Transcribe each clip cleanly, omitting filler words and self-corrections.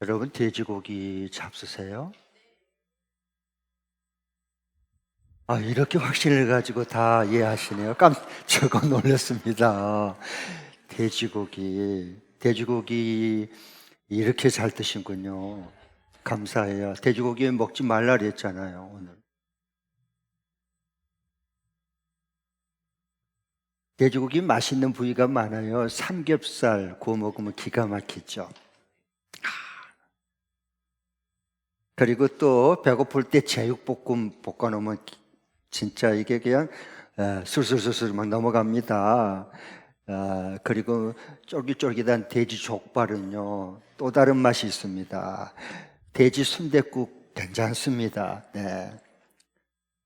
여러분 돼지고기 잡수세요? 이렇게 확신을 가지고 다 이해하시네요. 깜짝 놀랐습니다. 돼지고기 이렇게 잘 드신군요. 감사해요. 돼지고기 먹지 말라 그랬잖아요, 오늘. 돼지고기 맛있는 부위가 많아요. 삼겹살 구워 먹으면 기가 막히죠. 그리고 또 배고플 때 제육볶음 볶아놓으면 진짜 이게 그냥 술술술술 막 넘어갑니다. 그리고 쫄깃쫄깃한 돼지 족발은요 또 다른 맛이 있습니다. 돼지 순댓국 괜찮습니다. 네.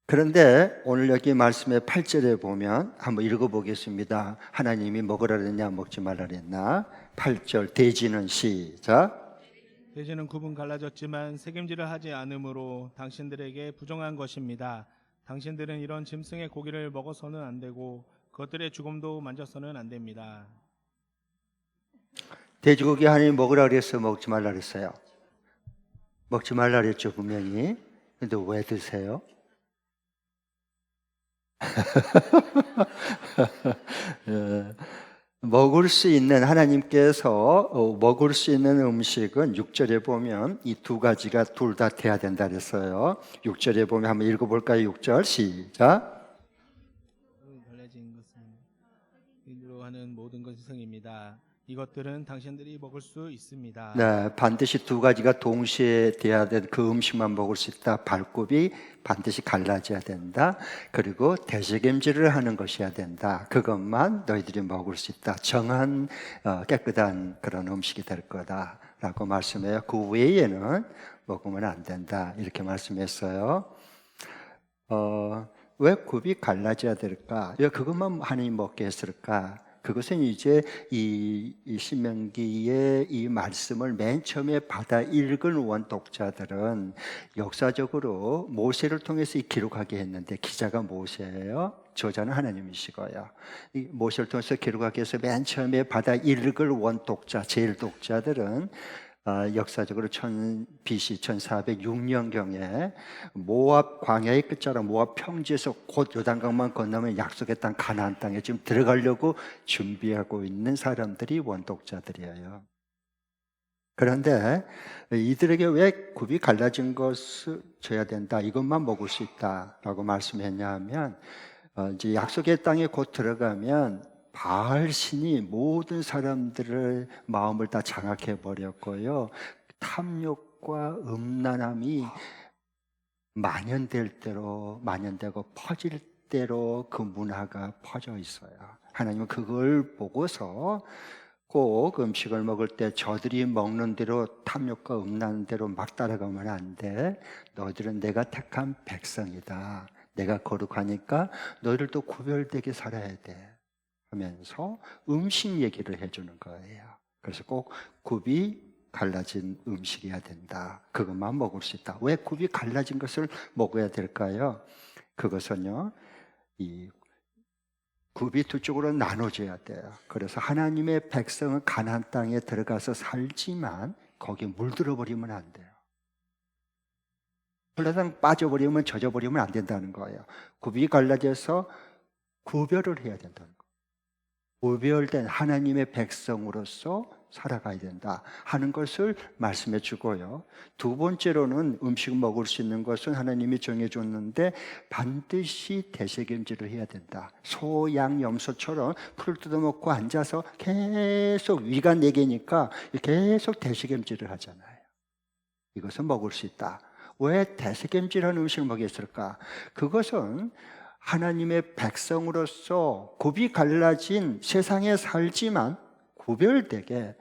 그런데 오늘 여기 말씀의 8절에 보면 한번 읽어보겠습니다. 하나님이 먹으라 그랬냐 먹지 말라 그랬나? 8절 돼지는 시작. 돼지는 굽은 갈라졌지만 새김질을 하지 않으므로 당신들에게 부정한 것입니다. 당신들은 이런 짐승의 고기를 먹어서는 안 되고 그것들의 죽음도 만져서는 안 됩니다. 돼지고기 하나님 먹으라 그랬어요? 먹지 말라 그랬어요? 먹지 말라 그랬죠, 분명히. 근데 왜 드세요? 먹을 수 있는 하나님께서 먹을 수 있는 음식은 6절에 보면 이 두 가지가 둘 다 돼야 된다 그랬어요. 6절에 보면 한번 읽어볼까요? 6절 시작. 갈라진 것은 인으로 하는 모든 것이 성입니다. 이것들은 당신들이 먹을 수 있습니다. 네, 반드시 두 가지가 동시에 돼야 된 그 음식만 먹을 수 있다. 발굽이 반드시 갈라져야 된다. 그리고 대식임질을 하는 것이어야 된다. 그것만 너희들이 먹을 수 있다. 정한 깨끗한 그런 음식이 될 거다라고 말씀해요. 그 외에는 먹으면 안 된다. 이렇게 말씀했어요. 왜 굽이 갈라져야 될까? 왜 그것만 하나님 먹게 했을까? 그것은 이제 이 신명기의 이 말씀을 맨 처음에 받아 읽은 원독자들은 역사적으로 모세를 통해서 기록하게 했는데 기자가 모세예요. 저자는 하나님이시고요. 이 모세를 통해서 기록하게 해서 맨 처음에 받아 읽을 원독자, 제일 독자들은 역사적으로 BC 1406년경에 모압 광야의 끝자락 모압 평지에서 곧 요단강만 건너면 약속의 땅 가나안 땅에 지금 들어가려고 준비하고 있는 사람들이 원독자들이에요. 그런데 이들에게 왜 굽이 갈라진 것을 줘야 된다, 이것만 먹을 수 있다라고 말씀했냐 하면 이제 약속의 땅에 곧 들어가면 바알 신이 모든 사람들의 마음을 다 장악해 버렸고요. 탐욕과 음란함이 만연되고 퍼질 대로 그 문화가 퍼져 있어요. 하나님은 그걸 보고서 꼭 음식을 먹을 때 저들이 먹는 대로 탐욕과 음란한 대로 막 따라가면 안 돼. 너희들은 내가 택한 백성이다. 내가 거룩하니까 너희들도 구별되게 살아야 돼 하면서 음식 얘기를 해주는 거예요. 그래서 꼭 굽이 갈라진 음식이어야 된다. 그것만 먹을 수 있다. 왜 굽이 갈라진 것을 먹어야 될까요? 그것은요, 이 굽이 두 쪽으로 나눠져야 돼요. 그래서 하나님의 백성은 가나안 땅에 들어가서 살지만 거기에 물들어 버리면 안 돼요. 홀라당 빠져버리면 젖어버리면 안 된다는 거예요. 굽이 갈라져서 구별을 해야 된다는 거예요. 구별된 하나님의 백성으로서 살아가야 된다 하는 것을 말씀해 주고요. 두 번째로는 음식 먹을 수 있는 것은 하나님이 정해줬는데 반드시 대책임질을 해야 된다. 소, 양, 염소처럼 풀을 뜯어먹고 앉아서 계속 위가 네 개니까 계속 대책임질을 하잖아요. 이것은 먹을 수 있다. 왜 대책임질한 음식을 먹였을까? 그것은 하나님의 백성으로서 굽이 갈라진 세상에 살지만 구별되게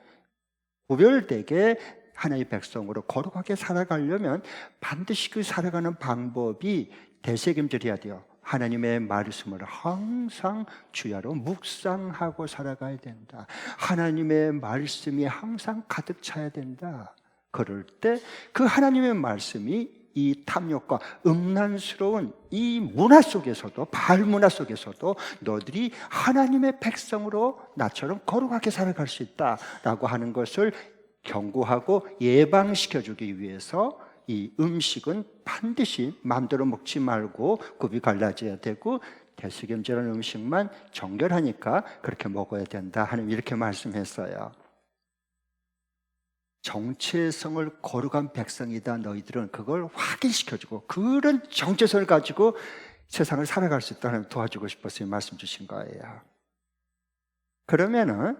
하나님의 백성으로 거룩하게 살아가려면 반드시 그 살아가는 방법이 대책임질해야 돼요. 하나님의 말씀을 항상 주야로 묵상하고 살아가야 된다. 하나님의 말씀이 항상 가득 차야 된다. 그럴 때 그 하나님의 말씀이 이 탐욕과 음란스러운 이 문화 속에서도, 바알 문화 속에서도 너희들이 하나님의 백성으로 나처럼 거룩하게 살아갈 수 있다라고 하는 것을 경고하고 예방시켜주기 위해서 이 음식은 반드시 마음대로 먹지 말고 굽이 갈라져야 되고 대수경제라는 음식만 정결하니까 그렇게 먹어야 된다 하는 이렇게 말씀했어요. 정체성을 거룩한 백성이다. 너희들은 그걸 확인시켜주고 그런 정체성을 가지고 세상을 살아갈 수 있다는 도와주고 싶어서 이 말씀 주신 거예요. 그러면은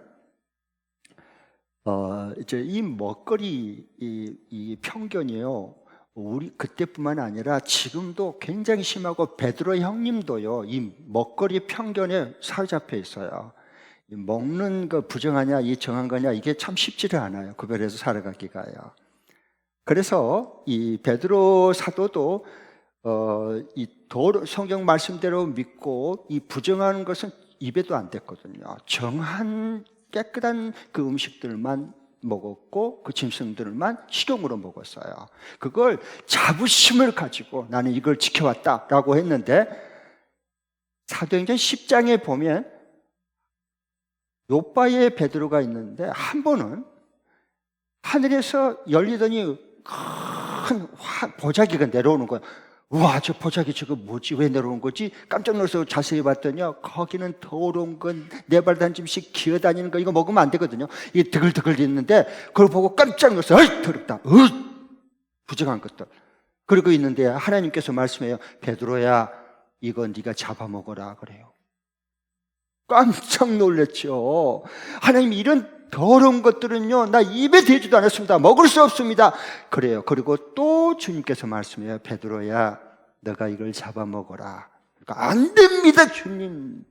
이제 이 먹거리 이 편견이요. 우리 그때뿐만 아니라 지금도 굉장히 심하고 베드로 형님도요. 이 먹거리 편견에 사로잡혀 있어요. 먹는 거 부정하냐, 이 정한 거냐 이게 참 쉽지를 않아요. 구별해서 살아가기가요. 그래서 이 베드로 사도도 성경 말씀대로 믿고 이 부정하는 것은 입에도 안 댔거든요. 정한 깨끗한 그 음식들만 먹었고 그 짐승들만 식용으로 먹었어요. 그걸 자부심을 가지고 나는 이걸 지켜왔다라고 했는데 사도행전 10장에 보면 요바에 베드로가 있는데 한 번은 하늘에서 열리더니 큰 보자기가 내려오는 거예요. 우와, 저 보자기 저거 뭐지? 왜 내려오는 거지? 깜짝 놀라서 자세히 봤더니요, 거기는 더러운 건 네 발 한 점씩 기어다니는 거 이거 먹으면 안 되거든요. 이게 드글드글 있는데 그걸 보고 깜짝 놀라서 어이 더럽다, 부정한 것들 그러고 있는데 하나님께서 말씀해요. 베드로야, 이거 네가 잡아먹어라 그래요. 깜짝 놀랐죠. 하나님, 이런 더러운 것들은요 나 입에 대지도 않았습니다. 먹을 수 없습니다. 그래요. 그리고 또 주님께서 말씀해요. 베드로야, 너가 이걸 잡아먹어라. 그러니까 안 됩니다 주님.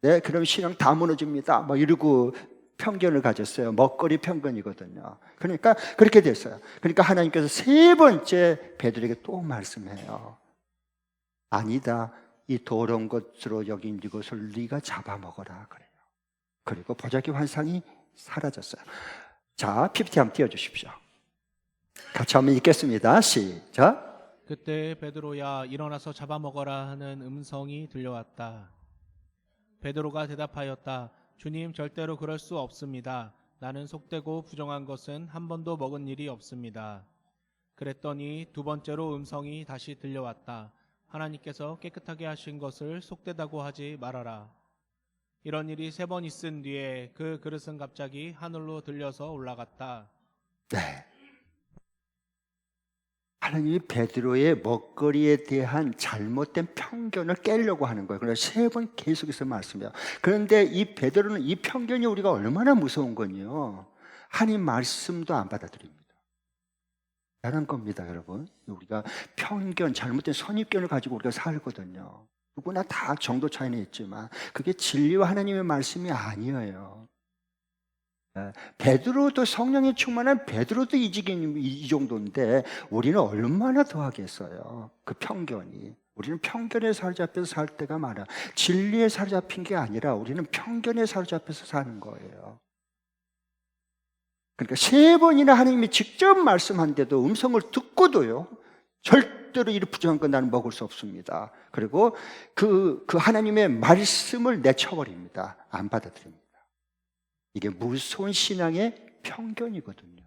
네, 그럼 신앙 다 무너집니다. 뭐 이러고 편견을 가졌어요. 먹거리 편견이거든요. 그러니까 그렇게 됐어요. 그러니까 하나님께서 세 번째 베드로에게 또 말씀해요. 아니다, 이 더러운 것으로 여긴 이것을 네가 잡아먹어라 그래요. 그리고 보자기 환상이 사라졌어요. 자, PPT 한번 띄워주십시오. 같이 한번 읽겠습니다. 시작. 그때 베드로야 일어나서 잡아먹어라 하는 음성이 들려왔다. 베드로가 대답하였다. 주님, 절대로 그럴 수 없습니다. 나는 속되고 부정한 것은 한 번도 먹은 일이 없습니다. 그랬더니 두 번째로 음성이 다시 들려왔다. 하나님께서 깨끗하게 하신 것을 속되다고 하지 말아라. 이런 일이 세 번 있은 뒤에 그 그릇은 갑자기 하늘로 들려서 올라갔다. 네. 하나님이 베드로의 먹거리에 대한 잘못된 편견을 깨려고 하는 거예요. 그래서 세 번 계속해서 말씀해요. 그런데 이 베드로는 이 편견이 우리가 얼마나 무서운 건요. 하나님 말씀도 안 받아들입니다. 대단한 겁니다, 여러분. 우리가 편견, 잘못된 선입견을 가지고 우리가 살거든요. 누구나 다 정도 차이는 있지만 그게 진리와 하나님의 말씀이 아니에요. 베드로도 성령이 충만한 베드로도 이 정도인데 우리는 얼마나 더 하겠어요. 그 편견이. 우리는 편견에 사로잡혀서 살 때가 많아. 진리에 사로잡힌 게 아니라 우리는 편견에 사로잡혀서 사는 거예요. 그러니까 세 번이나 하나님이 직접 말씀한데도 음성을 듣고도요, 절대로 이 부정한 건 나는 먹을 수 없습니다. 그리고 그 하나님의 말씀을 내쳐버립니다. 안 받아들입니다. 이게 무서운 신앙의 편견이거든요.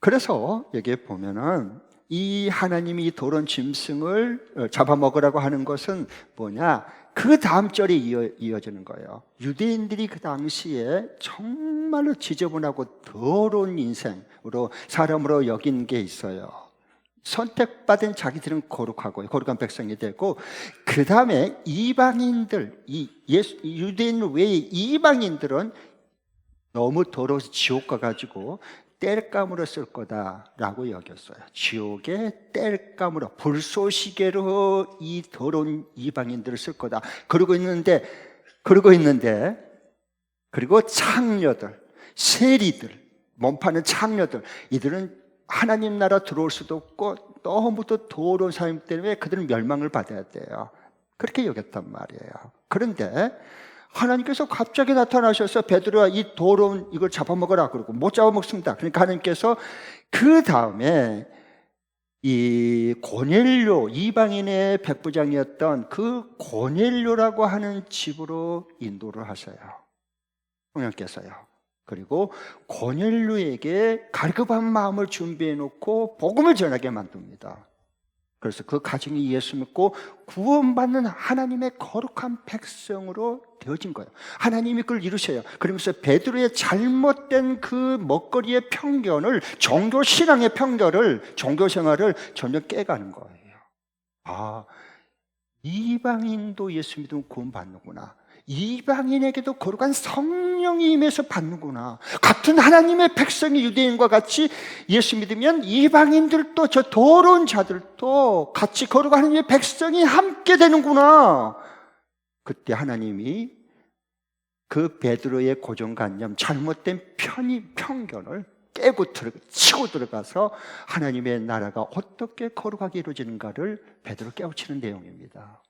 그래서 여기에 보면은 이 하나님이 이 더러운 짐승을 잡아먹으라고 하는 것은 뭐냐? 그 다음 절에 이어지는 거예요. 유대인들이 그 당시에 정말로 지저분하고 더러운 인생으로 사람으로 여긴 게 있어요. 선택받은 자기들은 거룩하고 거룩한 백성이 되고, 그 다음에 이방인들, 유대인 외의 이방인들은 너무 더러워서 지옥 가가지고 땔감으로 쓸 거다라고 여겼어요. 지옥에 땔감으로, 불쏘시개로 이 더러운 이방인들을 쓸 거다. 그리고 그리고 창녀들, 세리들, 몸 파는 창녀들, 이들은 하나님 나라 들어올 수도 없고 너무도 더러운 사람 때문에 그들은 멸망을 받아야 돼요. 그렇게 여겼단 말이에요. 그런데 하나님께서 갑자기 나타나셔서 베드로야, 이 더러운 이걸 잡아먹어라 그러고 못 잡아먹습니다. 그러니까 하나님께서 그 다음에 이 고넬료, 이방인의 백부장이었던 그 고넬료라고 하는 집으로 인도를 하셔요. 성령께서요. 그리고 고넬료에게 갈급한 마음을 준비해 놓고 복음을 전하게 만듭니다. 그래서 그 가정이 예수 믿고 구원받는 하나님의 거룩한 백성으로 되어진 거예요. 하나님이 그걸 이루셔요. 그러면서 베드로의 잘못된 그 먹거리의 편견을, 종교 신앙의 편견을, 종교 생활을 전혀 깨가는 거예요. 아, 이방인도 예수 믿으면 구원받는구나. 이방인에게도 거룩한 성령이 임해서 받는구나. 같은 하나님의 백성이 유대인과 같이 예수 믿으면 이방인들도, 저 더러운 자들도 같이 거룩한 하나님의 백성이 함께 되는구나. 그때 하나님이 그 베드로의 고정관념, 잘못된 편견을 깨고 치고 들어가서 하나님의 나라가 어떻게 거룩하게 이루어지는가를 베드로 깨우치는 내용입니다.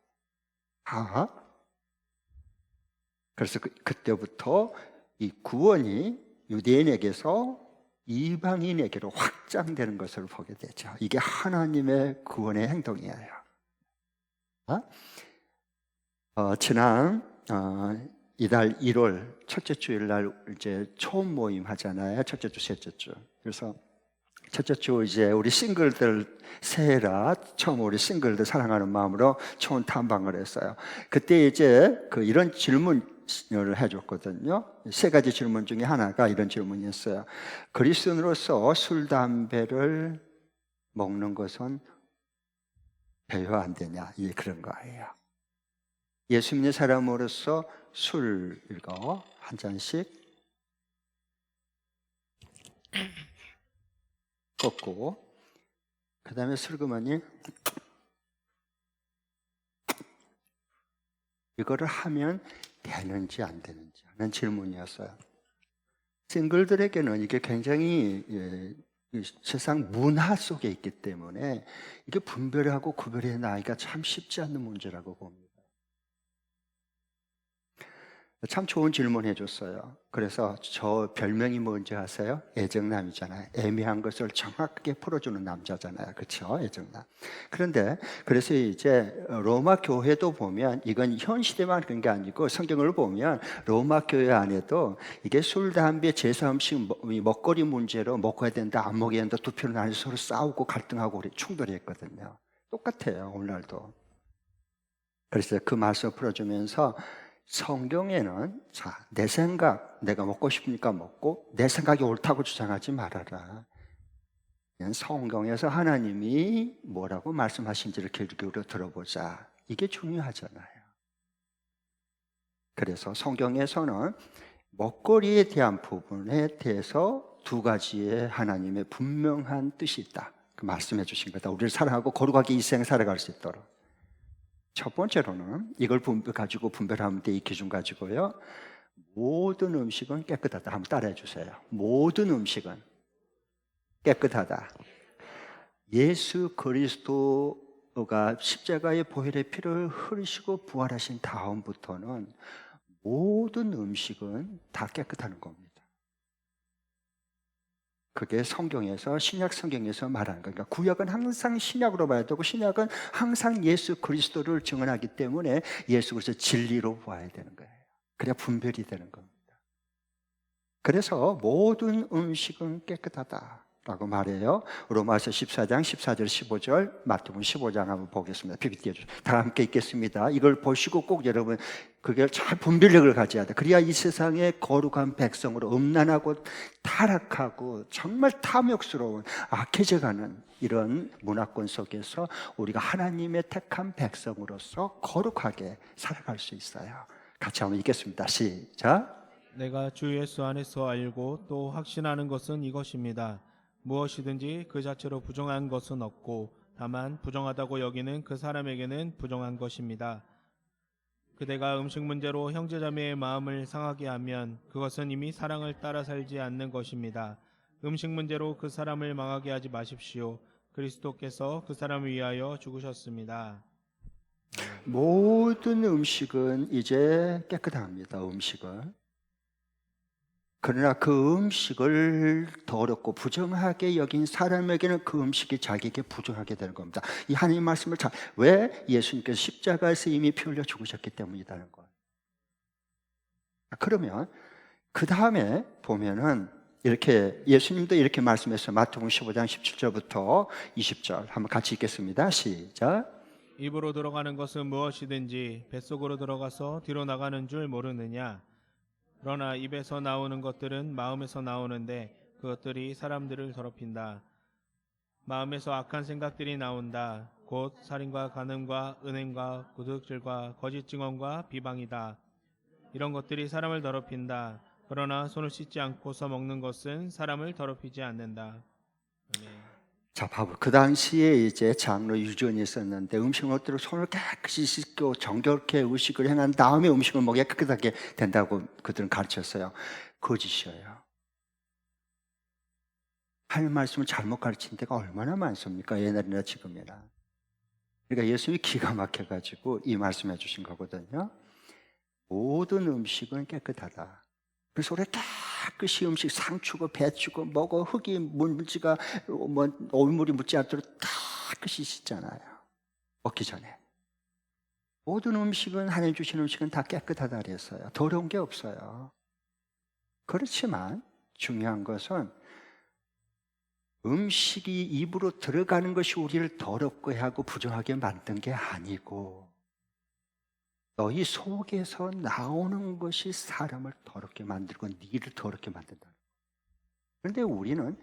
그래서 그때부터 이 구원이 유대인에게서 이방인에게로 확장되는 것을 보게 되죠. 이게 하나님의 구원의 행동이에요. 지난 이달 1월 첫째 주일날 이제 초음 모임 하잖아요. 첫째 주, 셋째 주. 그래서 첫째 주 이제 우리 싱글들 새해라 처음 우리 싱글들 사랑하는 마음으로 초음 탐방을 했어요. 그때 이제 이런 질문을 해줬거든요. 세 가지 질문 중에 하나가 이런 질문이었어요. 그리스도인으로서 술, 담배를 먹는 것은 배려 안 되냐? 예, 그런 거예요. 예수 믿는 사람으로서 술 이거 한 잔씩 꺾고 그 다음에 슬그머니 이거를 하면 되는지 안 되는지 하는 질문이었어요. 싱글들에게는 이게 굉장히 세상 문화 속에 있기 때문에 이게 분별하고 구별해 나기가 참 쉽지 않는 문제라고 봅니다. 참 좋은 질문 해줬어요. 그래서 저 별명이 뭔지 아세요? 애정남이잖아요. 애매한 것을 정확하게 풀어주는 남자잖아요. 그렇죠? 애정남. 그런데 그래서 이제 로마 교회도 보면 이건 현 시대만 그런 게 아니고 성경을 보면 로마 교회 안에도 이게 술, 담배, 제사, 음식, 먹거리 문제로 먹어야 된다, 안 먹어야 된다 두 편을 나눠서 서로 싸우고 갈등하고 충돌했거든요. 똑같아요. 오늘날도. 그래서 그 말씀을 풀어주면서 성경에는 내 생각, 내가 먹고 싶으니까 먹고 내 생각이 옳다고 주장하지 말아라. 성경에서 하나님이 뭐라고 말씀하신지를 귀 기울여 들어보자. 이게 중요하잖아요. 그래서 성경에서는 먹거리에 대한 부분에 대해서 두 가지의 하나님의 분명한 뜻이 있다. 그 말씀해 주신 거다. 우리를 사랑하고 거룩하게 이 생 살아갈 수 있도록. 첫 번째로는 이걸 가지고 분별하면 돼. 이 기준 가지고요. 모든 음식은 깨끗하다. 한번 따라해 주세요. 모든 음식은 깨끗하다. 예수 그리스도가 십자가의 보혈의 피를 흘리시고 부활하신 다음부터는 모든 음식은 다 깨끗하는 겁니다. 그게 성경에서, 신약 성경에서 말하는 거예요. 그러니까 구약은 항상 신약으로 봐야 되고 신약은 항상 예수 그리스도를 증언하기 때문에 예수 그리스도 진리로 봐야 되는 거예요. 그래야 분별이 되는 겁니다. 그래서 모든 음식은 깨끗하다라고 말해요. 로마서 14장 14절 15절, 마태복음 15장 한번 보겠습니다. PPT 해주세요. 다 함께 읽겠습니다. 이걸 보시고 꼭 여러분 그게 잘 분별력을 가져야 돼. 그래야 이 세상의 거룩한 백성으로 음란하고 타락하고 정말 탐욕스러운 악해져가는 이런 문화권 속에서 우리가 하나님의 택한 백성으로서 거룩하게 살아갈 수 있어요. 같이 한번 읽겠습니다. 시작. 내가 주 예수 안에서 알고 또 확신하는 것은 이것입니다. 무엇이든지 그 자체로 부정한 것은 없고 다만 부정하다고 여기는 그 사람에게는 부정한 것입니다. 그대가 음식 문제로 형제자매의 마음을 상하게 하면 그것은 이미 사랑을 따라 살지 않는 것입니다. 음식 문제로 그 사람을 망하게 하지 마십시오. 그리스도께서 그 사람을 위하여 죽으셨습니다. 모든 음식은 이제 깨끗합니다. 음식은. 그러나 그 음식을 더럽고 부정하게 여긴 사람에게는 그 음식이 자기에게 부정하게 되는 겁니다. 이 하나님 말씀을 왜? 예수님께서 십자가에서 이미 피 흘려 죽으셨기 때문이라는 거예요. 그러면 그 다음에 보면은 이렇게 예수님도 이렇게 말씀했어요. 마태복음 15장 17절부터 20절 한번 같이 읽겠습니다. 시작. 입으로 들어가는 것은 무엇이든지 뱃속으로 들어가서 뒤로 나가는 줄 모르느냐. 그러나 입에서 나오는 것들은 마음에서 나오는데 그것들이 사람들을 더럽힌다. 마음에서 악한 생각들이 나온다. 곧 살인과 간음과 은행과 도둑질과 거짓 증언과 비방이다. 이런 것들이 사람을 더럽힌다. 그러나 손을 씻지 않고서 먹는 것은 사람을 더럽히지 않는다. 아멘. 자, 봐봐. 그 당시에 이제 장로 유전이 있었는데 음식 먹을 때 손을 깨끗이 씻고 정결케 의식을 행한 다음에 음식을 먹어야 깨끗하게 된다고 그들은 가르쳤어요. 거짓이에요. 할 말씀을 잘못 가르친 데가 얼마나 많습니까? 옛날이나 지금이나. 그러니까 예수님이 기가 막혀가지고 이 말씀해 주신 거거든요. 모든 음식은 깨끗하다. 그래서 우리 깨끗이 음식 상추고 배추고 먹어 흙이 문지가 뭐 올물이 묻지 않도록 깨끗이 씻잖아요. 먹기 전에. 모든 음식은 하나님 주신 음식은 다 깨끗하다 그랬어요. 더러운 게 없어요. 그렇지만 중요한 것은 음식이 입으로 들어가는 것이 우리를 더럽게 하고 부정하게 만든 게 아니고 너희 속에서 나오는 것이 사람을 더럽게 만들고 니를 더럽게 만든다. 그런데 우리는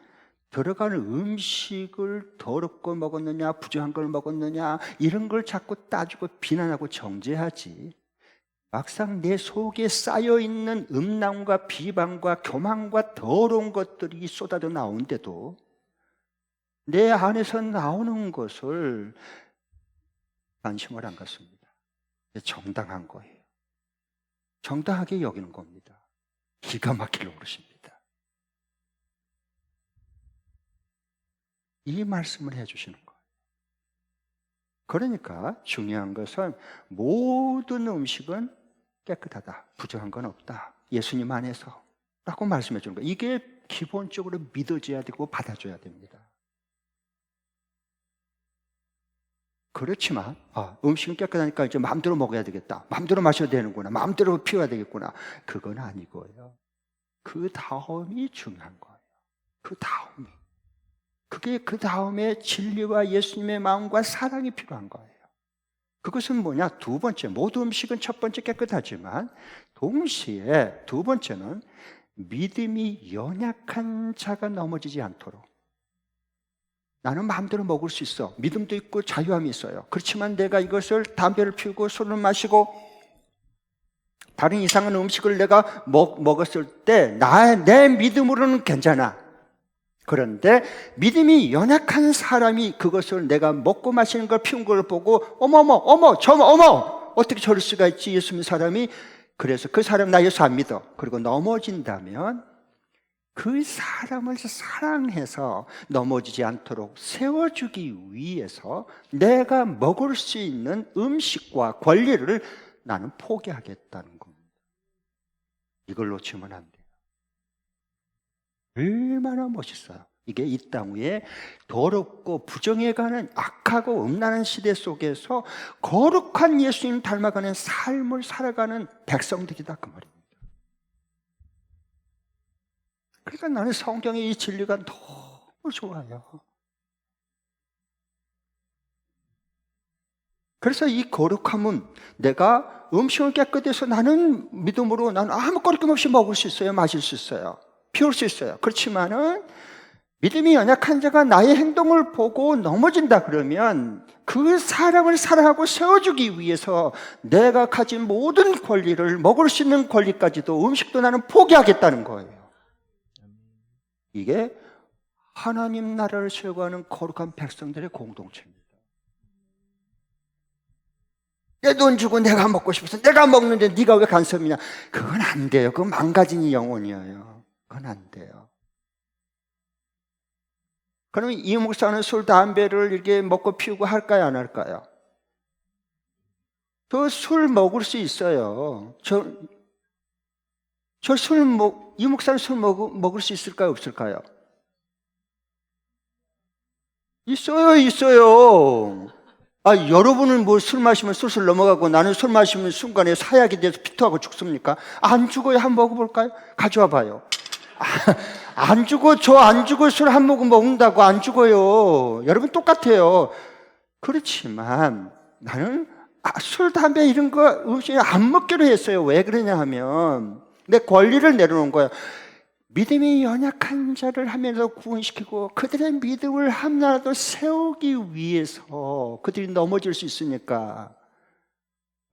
들어가는 음식을 더럽고 먹었느냐 부정한 걸 먹었느냐 이런 걸 자꾸 따지고 비난하고 정죄하지, 막상 내 속에 쌓여있는 음란과 비방과 교만과 더러운 것들이 쏟아져 나오는데도 내 안에서 나오는 것을 관심을 안 갖습니다. 정당한 거예요. 정당하게 여기는 겁니다. 기가 막힐 노릇입니다. 이 말씀을 해주시는 거예요. 그러니까 중요한 것은 모든 음식은 깨끗하다. 부정한 건 없다. 예수님 안에서 라고 말씀해 주는 거예요. 이게 기본적으로 믿어져야 되고 받아줘야 됩니다. 그렇지만 음식은 깨끗하니까 이제 마음대로 먹어야 되겠다. 마음대로 마셔야 되는구나. 마음대로 피워야 되겠구나. 그건 아니고요. 그 다음이 중요한 거예요. 그 다음이. 그게 그 다음에 진리와 예수님의 마음과 사랑이 필요한 거예요. 그것은 뭐냐? 두 번째, 모든 음식은 첫 번째 깨끗하지만 동시에 두 번째는 믿음이 연약한 자가 넘어지지 않도록. 나는 마음대로 먹을 수 있어. 믿음도 있고 자유함이 있어요. 그렇지만 내가 이것을 담배를 피우고 술을 마시고 다른 이상한 음식을 내가 먹었을 때 내 믿음으로는 괜찮아. 그런데 믿음이 연약한 사람이 그것을 내가 먹고 마시는 걸 피운 걸 보고 어머 어떻게 저럴 수가 있지 예수 믿는 사람이. 그래서 그 사람 나 예수 안 믿어. 그리고 넘어진다면 그 사람을 사랑해서 넘어지지 않도록 세워주기 위해서 내가 먹을 수 있는 음식과 권리를 나는 포기하겠다는 겁니다. 이걸 놓치면 안 돼요. 얼마나 멋있어요. 이게 이 땅 위에 더럽고 부정해가는 악하고 음란한 시대 속에서 거룩한 예수님 닮아가는 삶을 살아가는 백성들이다 그 말입니다. 그러니까 나는 성경의 이 진리가 너무 좋아요. 그래서 이 거룩함은 내가 음식을 깨끗해서 나는 믿음으로 나는 아무 거리낌 없이 먹을 수 있어요. 마실 수 있어요. 피울 수 있어요. 그렇지만은 믿음이 연약한 자가 나의 행동을 보고 넘어진다 그러면 그 사람을 사랑하고 세워주기 위해서 내가 가진 모든 권리를 먹을 수 있는 권리까지도 음식도 나는 포기하겠다는 거예요. 이게 하나님 나라를 세워가는 거룩한 백성들의 공동체입니다. 내 돈 주고 내가 먹고 싶어서 내가 먹는데 네가 왜 간섭이냐? 그건 안 돼요. 그건 망가진 영혼이에요. 그건 안 돼요. 그러면 이 목사는 술, 담배를 이렇게 먹고 피우고 할까요? 안 할까요? 저 술 먹을 수 있어요. 이 목사는 술 먹을 수 있을까요? 없을까요? 있어요. 여러분은 뭐 술 마시면 술술 넘어가고 나는 술 마시면 순간에 사약이 돼서 피토하고 죽습니까? 안 죽어요. 한번 먹어볼까요? 가져와 봐요. 안 죽어. 저 안 죽어. 술 한 모금 먹는다고 안 죽어요. 여러분 똑같아요. 그렇지만 나는 술, 담배 이런 거 음식 안 먹기로 했어요. 왜 그러냐 하면 내 권리를 내려놓은 거예요. 믿음이 연약한 자를 하면서 구원시키고 그들의 믿음을 하나라도 세우기 위해서 그들이 넘어질 수 있으니까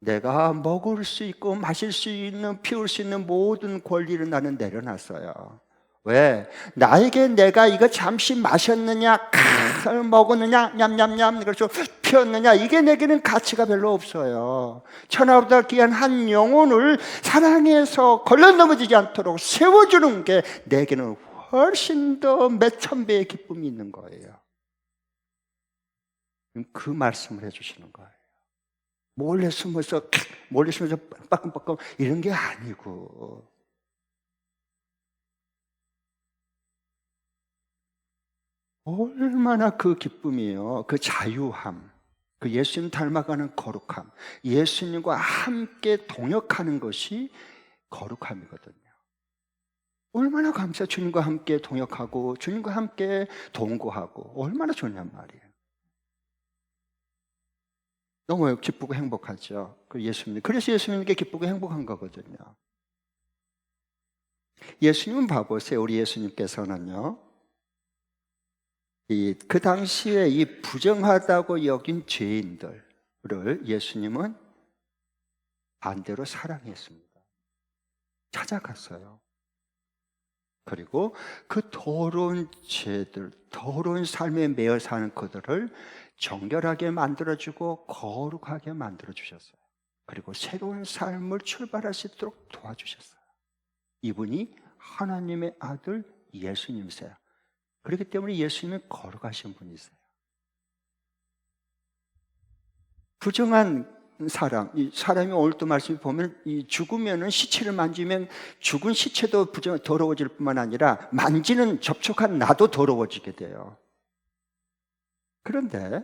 내가 먹을 수 있고 마실 수 있는 피울 수 있는 모든 권리를 나는 내려놨어요. 왜? 나에게 내가 이거 잠시 마셨느냐 먹었느냐 냠냠냠 그래서 피웠느냐 이게 내게는 가치가 별로 없어요. 천하보다 귀한 한 영혼을 사랑해서 걸려 넘어지지 않도록 세워주는 게 내게는 훨씬 더 몇천 배의 기쁨이 있는 거예요. 그 말씀을 해주시는 거예요. 몰래 숨어서 빠끔빠끔 이런 게 아니고 얼마나 그 기쁨이에요. 그 자유함, 그 예수님 닮아가는 거룩함, 예수님과 함께 동역하는 것이 거룩함이거든요. 얼마나 감사. 주님과 함께 동역하고 주님과 함께 동거하고 얼마나 좋냔 말이에요. 너무 기쁘고 행복하죠. 그래서 예수님께 기쁘고 행복한 거거든요. 예수님은 봐보세요. 우리 예수님께서는요, 그 당시에 이 부정하다고 여긴 죄인들을 예수님은 반대로 사랑했습니다. 찾아갔어요. 그리고 그 더러운 죄들, 더러운 삶에 매여 사는 그들을 정결하게 만들어주고 거룩하게 만들어주셨어요. 그리고 새로운 삶을 출발할 수 있도록 도와주셨어요. 이분이 하나님의 아들 예수님이세요. 그렇기 때문에 예수님은 거룩하신 분이세요. 부정한 사람, 이 사람이 오늘 또 말씀을 보면 이 죽으면은 시체를 만지면 죽은 시체도 더러워질 뿐만 아니라 만지는 접촉한 나도 더러워지게 돼요. 그런데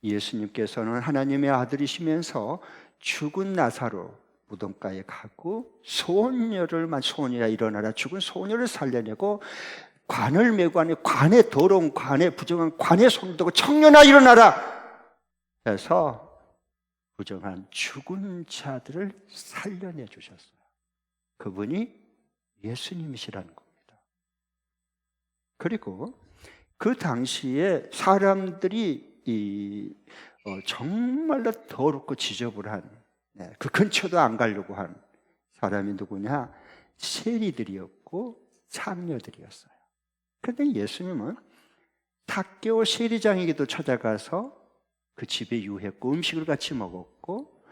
예수님께서는 하나님의 아들이시면서 죽은 나사로 무덤가에 가고 소녀야 일어나라 죽은 소녀를 살려내고 관을 메고 하니 관에 더러운 관에 부정한 관에 손을 대고 청년아 일어나라 해서 부정한 죽은 자들을 살려내 주셨어요. 그분이 예수님이시라는 겁니다. 그리고 그 당시에 사람들이 정말로 더럽고 지저분한 그 근처도 안 가려고 한 사람이 누구냐? 세리들이었고 창녀들이었어요. 그런데 예수님은 삭개오 세리장에게도 찾아가서 그 집에 유했고 음식을 같이 먹었고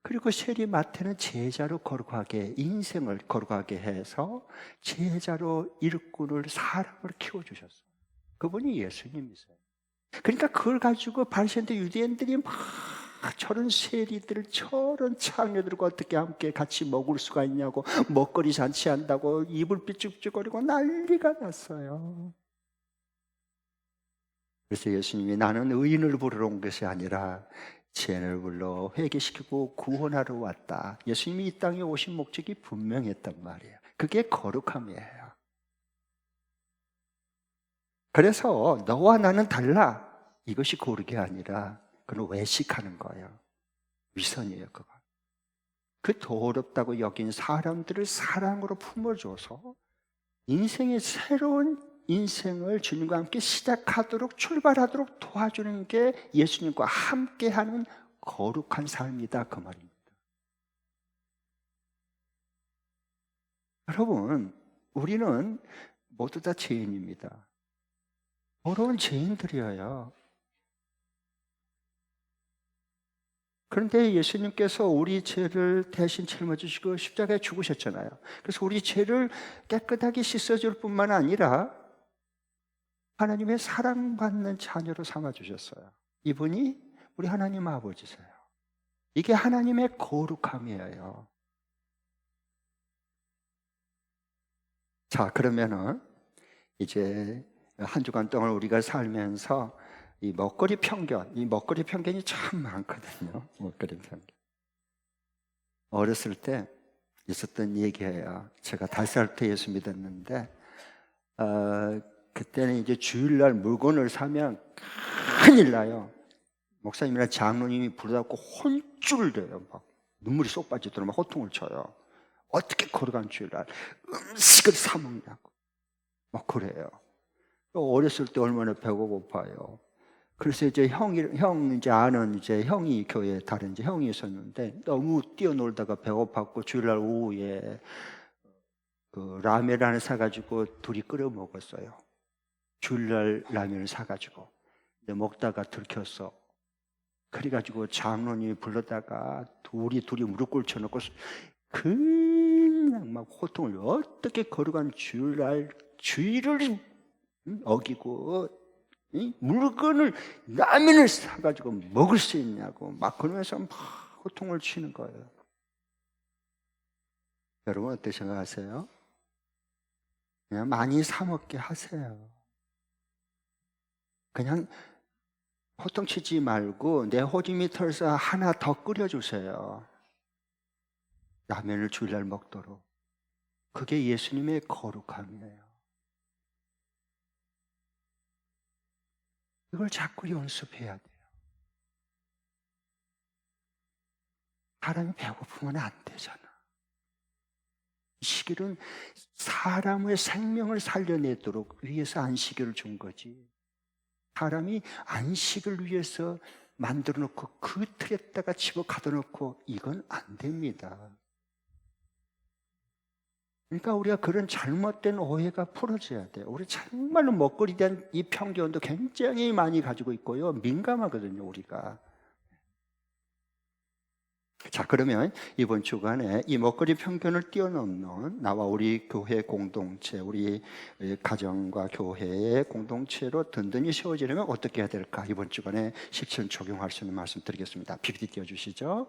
그리고 세리 마태는 제자로 거룩하게 인생을 거룩하게 해서 제자로 일꾼을 사람을 키워주셨어요. 그분이 예수님이세요. 그러니까 그걸 가지고 바리새인들 유대인들이 막 저런 세리들 저런 창녀들과 어떻게 함께 같이 먹을 수가 있냐고 먹거리 잔치한다고 입을 삐죽삐죽거리고 난리가 났어요. 그래서 예수님이 나는 의인을 부르러 온 것이 아니라 죄인을 불러 회개시키고 구원하러 왔다. 예수님이 이 땅에 오신 목적이 분명했단 말이에요. 그게 거룩함이에요. 그래서 너와 나는 달라. 이것이 거룩이 아니라 그건 외식하는 거예요. 위선이에요. 그거. 그 더럽다고 여긴 사람들을 사랑으로 품어줘서 인생의 새로운 인생을 주님과 함께 시작하도록 출발하도록 도와주는 게 예수님과 함께하는 거룩한 삶이다 그 말입니다. 여러분, 우리는 모두 다 죄인입니다. 더러운 죄인들이에요. 그런데 예수님께서 우리 죄를 대신 짊어지시고 십자가에 죽으셨잖아요. 그래서 우리 죄를 깨끗하게 씻어줄 뿐만 아니라 하나님의 사랑받는 자녀로 삼아주셨어요. 이분이 우리 하나님 아버지세요. 이게 하나님의 거룩함이에요. 자, 그러면은 이제 한 주간 동안 우리가 살면서 이 먹거리 편견이 참 많거든요. 먹거리 편견. 어렸을 때 있었던 얘기예요. 제가 5살 때 예수 믿었는데 그때는 이제 주일날 물건을 사면 큰일 나요. 목사님이나 장로님이 부르다고 혼쭐을 내요. 막 눈물이 쏙 빠지도록 막 호통을 쳐요. 어떻게 걸어간 주일날 음식을 사 먹냐고 막 그래요. 어렸을 때 얼마나 배가 고파요. 그래서 이제 이제 아는 이제 형이 교회에 다른 이제 형이 있었는데 너무 뛰어놀다가 배고팠고 주일날 오후에 그 라면을 하나 사가지고 둘이 끓여 먹었어요. 주일날 라면을 사가지고 근데 먹다가 들켰어. 그래가지고 장로님이 불러다가 둘이 무릎 꿇쳐놓고 그냥 막 호통을 어떻게 거룩한 주일날 주일을 어기고 물건을 라면을 사가지고 먹을 수 있냐고 막 그러면서 막 호통을 치는 거예요. 여러분 어떻게 생각하세요? 그냥 많이 사 먹게 하세요. 그냥 호통치지 말고 내 호집이 털어서 하나 더 끓여주세요. 라면을 주일날 먹도록. 그게 예수님의 거룩함이에요. 이걸 자꾸 연습해야 돼요. 사람이 배고프면 안 되잖아. 이 시기는 사람의 생명을 살려내도록 위해서 안식일을 준 거지. 사람이 안식을 위해서 만들어 놓고 그 틀에다가 집어 가둬 놓고 이건 안 됩니다. 그러니까 우리가 그런 잘못된 오해가 풀어져야 돼요. 우리 정말로 먹거리에 대한 이 편견도 굉장히 많이 가지고 있고요. 민감하거든요, 우리가. 자, 그러면 이번 주간에 이 먹거리 편견을 뛰어넘는 나와 우리 교회 공동체, 우리 가정과 교회의 공동체로 든든히 세워지려면 어떻게 해야 될까? 이번 주간에 실천 적용할 수 있는 말씀 드리겠습니다. PPT 띄워주시죠.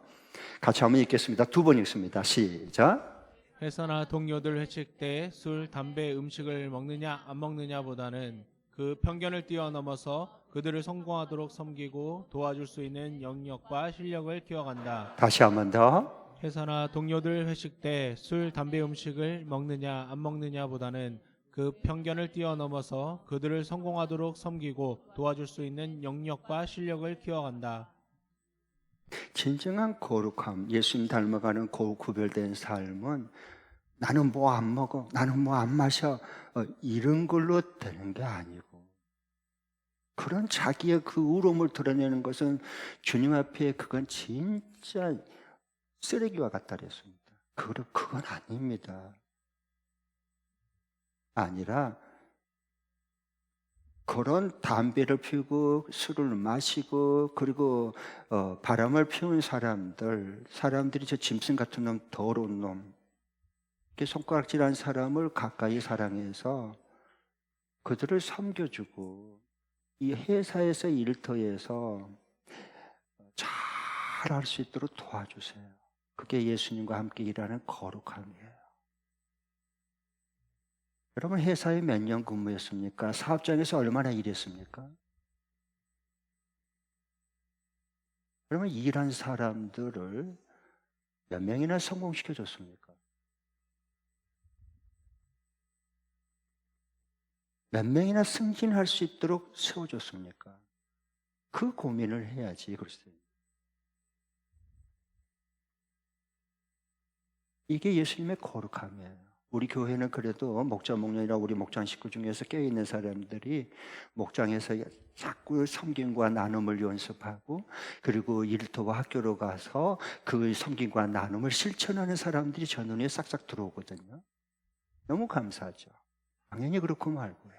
같이 한번 읽겠습니다. 2번 읽습니다. 시작. 회사나 동료들 회식 때 술, 담배, 음식을 먹느냐 안 먹느냐보다는 그 편견을 뛰어넘어서 그들을 성공하도록 섬기고 도와줄 수 있는 영역과 실력을 키워간다. 다시 한 번 더. 회사나 동료들 회식 때 술, 담배, 음식을 먹느냐 안 먹느냐보다는 그 편견을 뛰어넘어서 그들을 성공하도록 섬기고 도와줄 수 있는 영역과 실력을 키워간다. 진정한 거룩함, 예수님 닮아가는 구별된 삶은 나는 뭐 안 먹어, 나는 뭐 안 마셔 이런 걸로 되는 게 아니고 그런 자기의 그 의로움을 드러내는 것은 주님 앞에 그건 진짜 쓰레기와 같다 그랬습니다. 그건 아닙니다. 아니라 그런 담배를 피우고 술을 마시고 그리고 바람을 피운 사람들이 저 짐승 같은 놈, 더러운 놈, 이렇게 손가락질한 사람을 가까이 사랑해서 그들을 섬겨주고 이 회사에서 일터에서 잘 할 수 있도록 도와주세요. 그게 예수님과 함께 일하는 거룩함이에요. 여러분 회사에 몇 년 근무했습니까? 사업장에서 얼마나 일했습니까? 그러면 일한 사람들을 몇 명이나 성공시켜줬습니까? 몇 명이나 승진할 수 있도록 세워줬습니까? 그 고민을 해야지. 그렇습니다. 이게 예수님의 거룩함이에요. 우리 교회는 그래도 목자 목녀이나 우리 목장 식구 중에서 깨어있는 사람들이 목장에서 자꾸 섬김과 나눔을 연습하고 그리고 일터와 학교로 가서 그 섬김과 나눔을 실천하는 사람들이 저 눈에 싹싹 들어오거든요. 너무 감사하죠. 당연히 그렇고 말고요.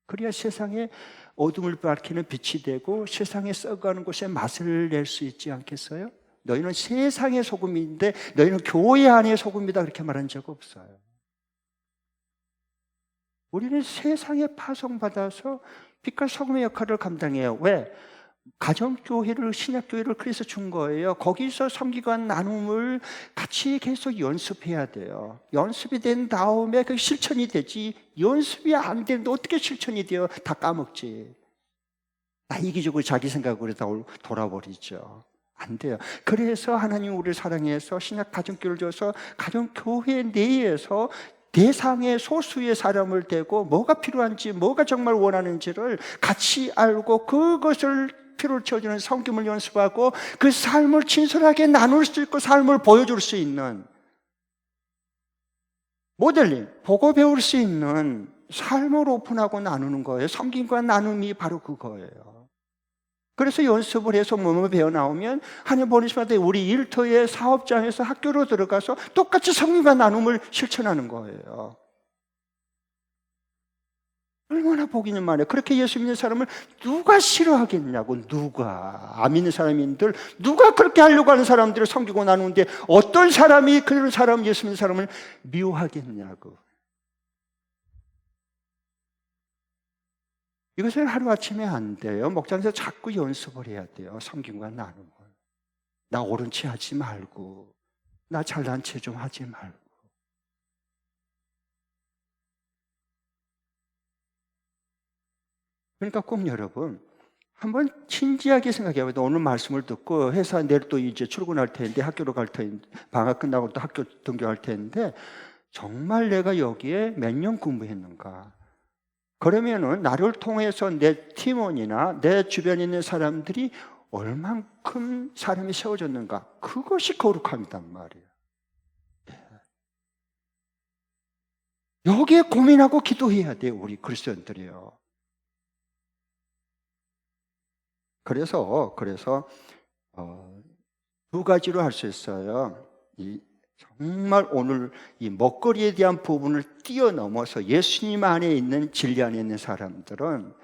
그래야 세상에 어둠을 밝히는 빛이 되고 세상에 썩어가는 곳에 맛을 낼 수 있지 않겠어요? 너희는 세상의 소금인데 너희는 교회 안의 소금이다 그렇게 말한 적 없어요. 우리는 세상에 파송받아서 빛과 소금의 역할을 감당해요. 왜? 가정교회를 신약교회를 그래서 준 거예요. 거기서 섬기고 나눔을 같이 계속 연습해야 돼요. 연습이 된 다음에 그 실천이 되지. 연습이 안 되는데 어떻게 실천이 돼요? 다 까먹지. 다 이기적으로 자기 생각으로 다 돌아버리죠. 안 돼요. 그래서 하나님 우리를 사랑해서 신약 가정교회를 줘서 가정교회 내에서 대상의 소수의 사람을 대고 뭐가 필요한지, 뭐가 정말 원하는지를 같이 알고 그것을 필요를 채워주는 성김을 연습하고 그 삶을 진솔하게 나눌 수 있고 삶을 보여줄 수 있는 모델링, 보고 배울 수 있는 삶을 오픈하고 나누는 거예요. 성김과 나눔이 바로 그거예요. 그래서 연습을 해서 뭐뭐 배워 나오면 하나님 보내실 때 우리 일터의 사업장에서 학교로 들어가서 똑같이 성김과 나눔을 실천하는 거예요. 얼마나 복이 있는 말이에요. 그렇게 예수 믿는 사람을 누가 싫어하겠냐고. 누가 안 믿는 사람인들 누가 그렇게 하려고 하는 사람들을 섬기고 나누는데 어떤 사람이 그런 사람 예수 믿는 사람을 미워하겠냐고. 이것을 하루아침에 안 돼요. 목장에서 자꾸 연습을 해야 돼요. 섬김과 나눔을. 나 옳은 체 하지 말고, 나 잘난 체 좀 하지 말고. 그러니까 꼭 여러분 한번 진지하게 생각해봐요. 오늘 말씀을 듣고 회사 내일 또 이제 출근할 텐데, 학교로 갈 텐데, 방학 끝나고 또 학교 등교할 텐데, 정말 내가 여기에 몇 년 공부했는가? 그러면은 나를 통해서 내 팀원이나 내 주변에 있는 사람들이 얼만큼 사람이 세워졌는가? 그것이 거룩함이단 말이에요. 여기에 고민하고 기도해야 돼요, 우리 그리스도인들이요. 그래서 두 가지로 할 수 있어요. 정말 오늘 이 먹거리에 대한 부분을 뛰어넘어서 예수님 안에 있는 진리 안에 있는 사람들은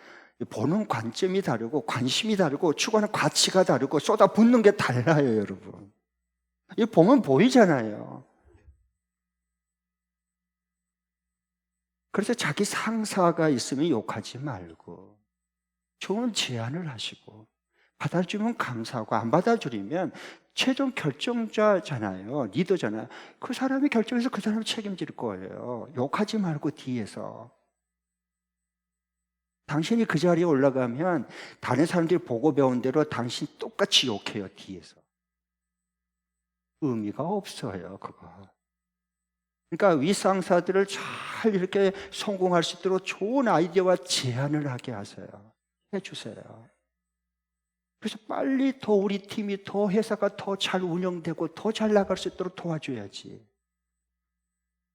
보는 관점이 다르고 관심이 다르고 추구하는 가치가 다르고 쏟아붓는 게 달라요, 여러분. 이거 보면 보이잖아요. 그래서 자기 상사가 있으면 욕하지 말고 좋은 제안을 하시고 받아주면 감사하고 안 받아주면 최종 결정자잖아요. 리더잖아요. 그 사람이 결정해서 그 사람이 책임질 거예요. 욕하지 말고 뒤에서. 당신이 그 자리에 올라가면 다른 사람들이 보고 배운 대로 당신 똑같이 욕해요, 뒤에서. 의미가 없어요, 그거. 그러니까 윗상사들을 잘 이렇게 성공할 수 있도록 좋은 아이디어와 제안을 하게 하세요. 해주세요. 그래서 빨리 더 우리 팀이 더 회사가 더 잘 운영되고 더 잘 나갈 수 있도록 도와줘야지.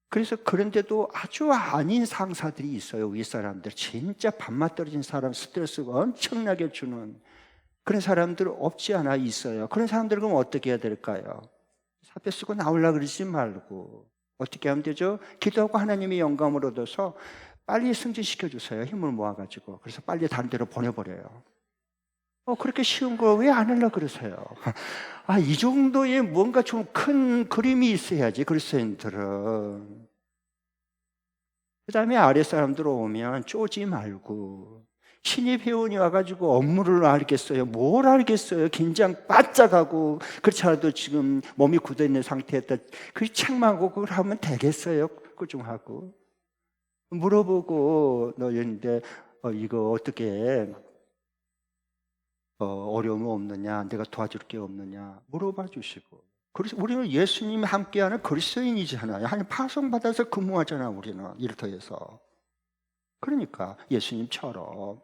그래서 그런데도 아주 아닌 상사들이 있어요. 윗사람들 진짜 밥맛 떨어진 사람, 스트레스가 엄청나게 주는 그런 사람들 없지 않아 있어요. 그런 사람들은 그럼 어떻게 해야 될까요? 사표 쓰고 나오려고 그러지 말고 어떻게 하면 되죠? 기도하고 하나님의 영감을 얻어서 빨리 승진시켜 주세요. 힘을 모아가지고. 그래서 빨리 다른 데로 보내버려요. 그렇게 쉬운 거 왜 안 하려고 그러세요? 이 정도의 뭔가 좀 큰 그림이 있어야지, 그리스도인들은. 그 다음에 아랫사람들 오면 쪼지 말고, 신입 회원이 와가지고 업무를 알겠어요? 뭘 알겠어요? 긴장 바짝 하고, 그렇지 않아도 지금 몸이 굳어있는 상태에다 그 책망하고 그걸 하면 되겠어요? 그거 좀 하고. 물어보고, 너 이런데, 이거 어떻게 어려움이 없느냐, 내가 도와줄 게 없느냐 물어봐 주시고. 그래서 우리는 예수님이 함께하는 그리스도인이잖아요. 하나님 파송받아서 근무하잖아, 우리는 일터에서. 그러니까 예수님처럼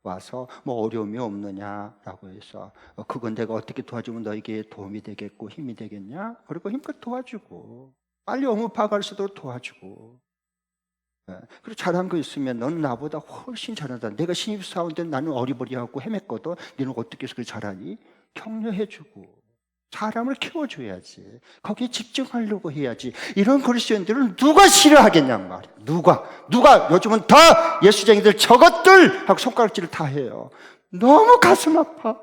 와서 뭐 어려움이 없느냐라고 해서 그건 내가 어떻게 도와주면 너에게 도움이 되겠고 힘이 되겠냐? 그리고 힘껏 도와주고 빨리 업무 파악할 수 있도록 도와주고. 그리고 잘한 거 있으면 넌 나보다 훨씬 잘한다. 내가 신입사원인데 나는 어리버리하고 헤맸거든. 너는 어떻게 해서 그렇게 잘하니? 격려해주고 사람을 키워줘야지. 거기에 집중하려고 해야지. 이런 그리스도인들은 누가 싫어하겠냔 말이야. 누가 요즘은 다 예수쟁이들 저것들 하고 손가락질을 다 해요. 너무 가슴 아파.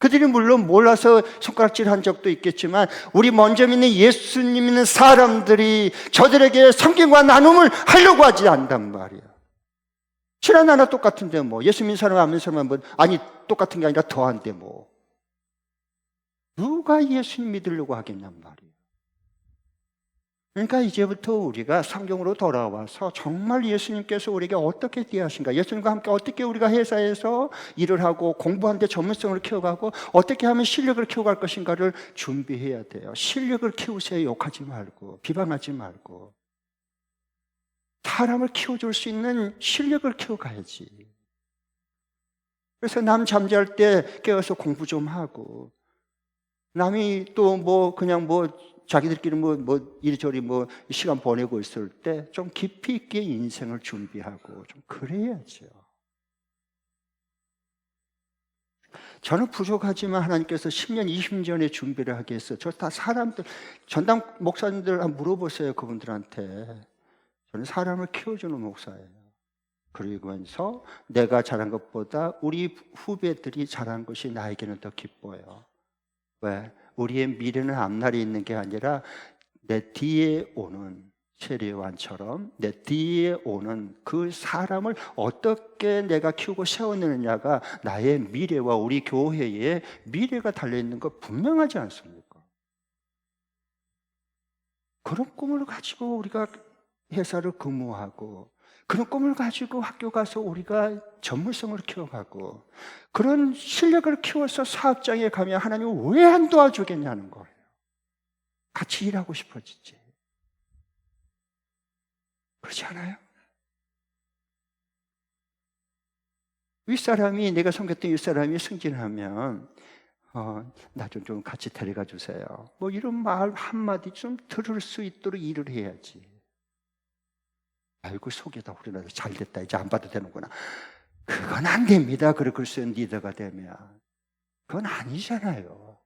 그들이 물론 몰라서 손가락질한 적도 있겠지만 우리 먼저 믿는 예수님 믿는 사람들이 저들에게 섬김과 나눔을 하려고 하지 않단 말이야. 신앙 하나 똑같은데 뭐 예수 믿는 사람 안 믿는 사람은 뭐 아니 똑같은 게 아니라 더한데 뭐 누가 예수님 믿으려고 하겠냔 말이야. 그러니까 이제부터 우리가 성경으로 돌아와서 정말 예수님께서 우리에게 어떻게 대하신가, 예수님과 함께 어떻게 우리가 회사에서 일을 하고 공부하는데 전문성을 키워가고 어떻게 하면 실력을 키워갈 것인가를 준비해야 돼요. 실력을 키우세요. 욕하지 말고 비방하지 말고. 사람을 키워줄 수 있는 실력을 키워가야지. 그래서 남 잠잘 때 깨어서 공부 좀 하고, 남이 또 뭐 그냥 뭐 자기들끼리 뭐 이리저리 뭐 시간 보내고 있을 때 좀 깊이 있게 인생을 준비하고 좀 그래야죠. 저는 부족하지만 하나님께서 10년, 20년의 준비를 하게 했어요. 저 다 사람들, 전담 목사님들 한번 물어보세요. 그분들한테. 저는 사람을 키워주는 목사예요. 그러면서 내가 잘한 것보다 우리 후배들이 잘한 것이 나에게는 더 기뻐요. 왜? 우리의 미래는 앞날에 있는 게 아니라 내 뒤에 오는 세례요한처럼 내 뒤에 오는 그 사람을 어떻게 내가 키우고 세워내느냐가 나의 미래와 우리 교회의 미래가 달려있는 거 분명하지 않습니까? 그런 꿈을 가지고 우리가 회사를 근무하고, 그런 꿈을 가지고 학교 가서 우리가 전문성을 키워가고, 그런 실력을 키워서 사업장에 가면 하나님은 왜 안 도와주겠냐는 거예요. 같이 일하고 싶어지지. 그렇지 않아요? 윗사람이, 내가 섬겼던 윗사람이 승진하면 나 좀 같이 데려가 주세요. 뭐 이런 말 한마디 좀 들을 수 있도록 일을 해야지. 아이고 속에다 우리나라 잘됐다, 이제 안 봐도 되는구나. 그건 안 됩니다. 그렇게 쓴 리더가 되면. 그건 아니잖아요.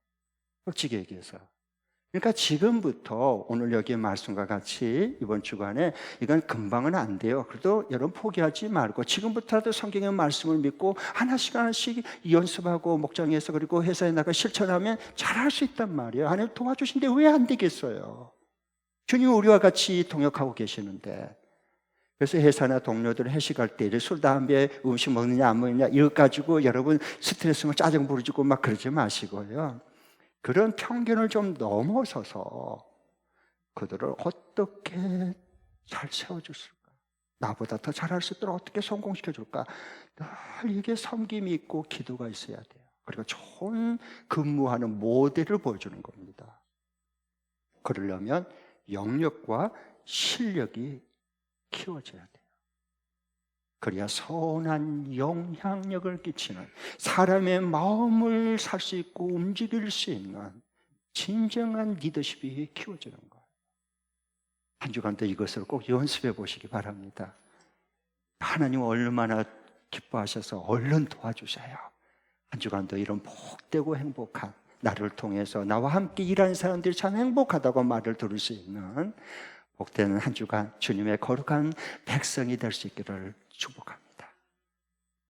솔직히 얘기해서. 그러니까 지금부터 오늘 여기의 말씀과 같이 이번 주간에 이건 금방은 안 돼요. 그래도 여러분 포기하지 말고 지금부터라도 성경의 말씀을 믿고 하나씩 하나씩 연습하고 목장에서 그리고 회사에 나가 실천하면 잘할 수 있단 말이에요. 하나님 도와주신데 왜 안 되겠어요? 주님 우리와 같이 동역하고 계시는데. 그래서 회사나 동료들 회식할 때 술, 담배, 음식 먹느냐 안 먹느냐 이거 가지고 여러분 스트레스만 짜증 부르지고 막 그러지 마시고요. 그런 편견을 좀 넘어서서 그들을 어떻게 잘 세워줄까? 나보다 더 잘할 수 있도록 어떻게 성공시켜줄까? 늘 이게 섬김이 있고 기도가 있어야 돼요. 그리고 좋은 근무하는 모델을 보여주는 겁니다. 그러려면 영역과 실력이 키워져야 돼요. 그래야 선한 영향력을 끼치는, 사람의 마음을 살 수 있고 움직일 수 있는 진정한 리더십이 키워지는 거예요. 한 주간도 이것을 꼭 연습해 보시기 바랍니다. 하나님 얼마나 기뻐하셔서 얼른 도와주세요. 한 주간도 이런 복되고 행복한 나를 통해서 나와 함께 일하는 사람들이 참 행복하다고 말을 들을 수 있는 복되는 한 주간 주님의 거룩한 백성이 될 수 있기를 축복합니다.